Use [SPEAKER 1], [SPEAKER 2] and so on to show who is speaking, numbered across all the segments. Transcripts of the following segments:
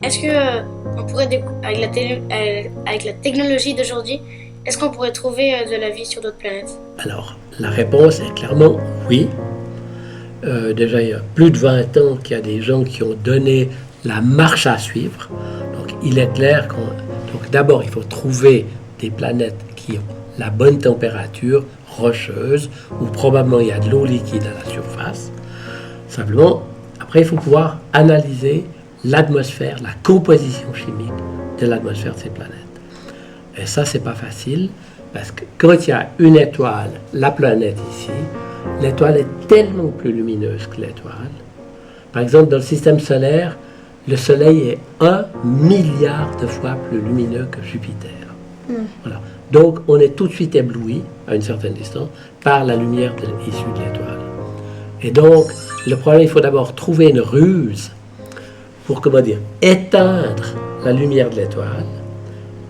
[SPEAKER 1] Est-ce que on pourrait, avec la technologie d'aujourd'hui, est-ce qu'on pourrait trouver de la vie sur d'autres planètes?
[SPEAKER 2] Alors, la réponse est clairement oui. Déjà, il y a plus de 20 ans qu'il y a des gens qui ont donné la marche à suivre. Donc, il est clair donc d'abord, il faut trouver des planètes qui ont la bonne température, rocheuse, où probablement il y a de l'eau liquide à la surface. Simplement, après, il faut pouvoir analyser l'atmosphère, la composition chimique de l'atmosphère de ces planètes. Et ça, c'est pas facile, parce que quand il y a une étoile, la planète ici, l'étoile est tellement plus lumineuse que l'étoile. Par exemple, dans le système solaire, le Soleil est 1 milliard de fois plus lumineux que Jupiter. Voilà. Donc, on est tout de suite ébloui, à une certaine distance, par la lumière issue de l'étoile. Et donc, le problème, il faut d'abord trouver une ruse pour, éteindre la lumière de l'étoile,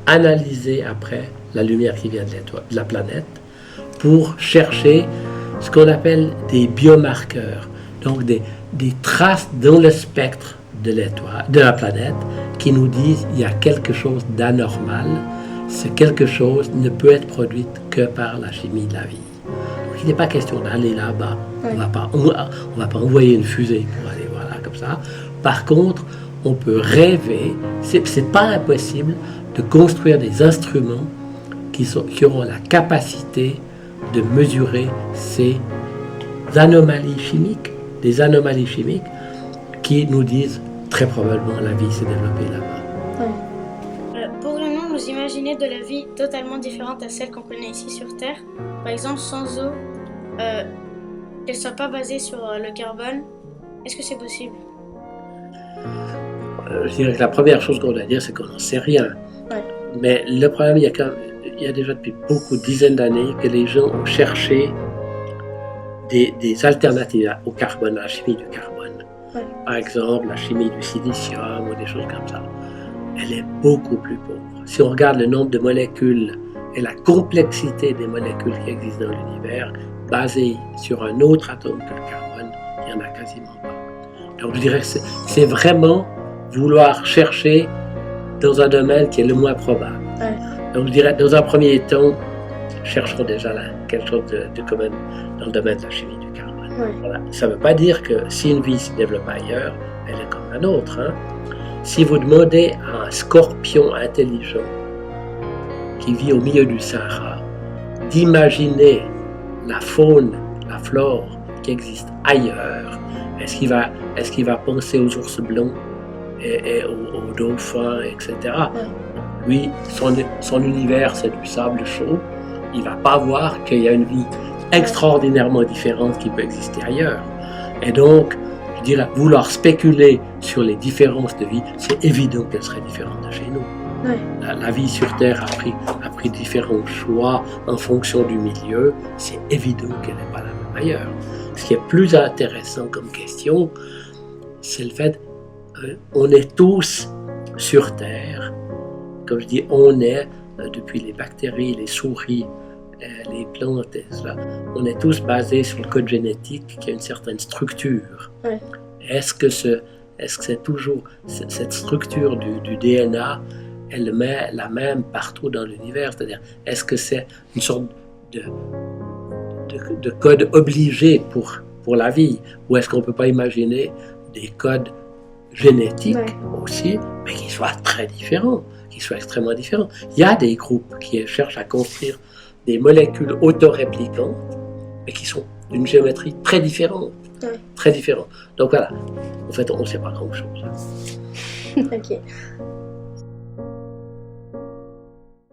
[SPEAKER 2] analyser après la lumière qui vient de la planète, pour chercher ce qu'on appelle des biomarqueurs, donc des traces dans le spectre de la planète qui nous disent qu'il y a quelque chose d'anormal. Ce quelque chose ne peut être produit que par la chimie de la vie. Donc, il n'est pas question d'aller là-bas. Ouais. On va pas envoyer une fusée pour aller voir là comme ça. Par contre, on peut rêver. C'est pas impossible de construire des instruments qui auront la capacité de mesurer ces anomalies chimiques, des anomalies chimiques qui nous disent très probablement la vie s'est développée là-bas.
[SPEAKER 1] Ouais. Pourrions-nous nous imaginer de la vie totalement différente à celle qu'on connaît ici sur Terre? Par exemple, sans eau, qu'elle ne soit pas basée sur le carbone. Est-ce que c'est possible?
[SPEAKER 2] Je dirais que la première chose qu'on doit dire, c'est qu'on n'en sait rien. Ouais. Mais le problème, il y a déjà depuis beaucoup de dizaines d'années que les gens ont cherché des alternatives au carbone, à la chimie du carbone. Ouais. Par exemple, la chimie du silicium ou des choses comme ça. Elle est beaucoup plus pauvre. Si on regarde le nombre de molécules et la complexité des molécules qui existent dans l'univers, basées sur un autre atome que le carbone, il n'y en a quasiment pas. Donc je dirais que c'est vraiment vouloir chercher dans un domaine qui est le moins probable. Ouais. Donc je dirais, dans un premier temps, cherchons déjà là quelque chose de commun dans le domaine de la chimie du carbone. Ouais. Voilà. Ça ne veut pas dire que si une vie se développe ailleurs, elle est comme la nôtre. Hein. Si vous demandez à un scorpion intelligent qui vit au milieu du Sahara d'imaginer la faune, la flore qui existe ailleurs, est-ce qu'il va penser aux ours blancs et aux dauphins, etc. Ouais. Lui, son univers, c'est du sable chaud. Il ne va pas voir qu'il y a une vie extraordinairement différente qui peut exister ailleurs. Et donc, je dirais, vouloir spéculer sur les différences de vie, c'est évident qu'elle serait différente de chez nous. Ouais. La vie sur Terre a pris différents choix en fonction du milieu. C'est évident qu'elle n'est pas la même ailleurs. Ce qui est plus intéressant comme question, c'est le fait qu'on est tous sur Terre. Comme je dis, on est, depuis les bactéries, les souris, les plantes, on est tous basés sur le code génétique qui a une certaine structure. Ouais. Est-ce que c'est toujours cette structure du DNA, elle est la même partout dans l'univers? C'est-à-dire, est-ce que c'est une sorte de code obligé pour la vie? Ou est-ce qu'on ne peut pas imaginer des codes génétiques aussi, mais qui soient très différents, qui soient extrêmement différents? Il y a des groupes qui cherchent à construire des molécules autoréplicantes, mais qui sont d'une géométrie très différente. Ouais. Très différente. Donc voilà, en fait, on ne sait pas grand-chose.
[SPEAKER 1] Ok.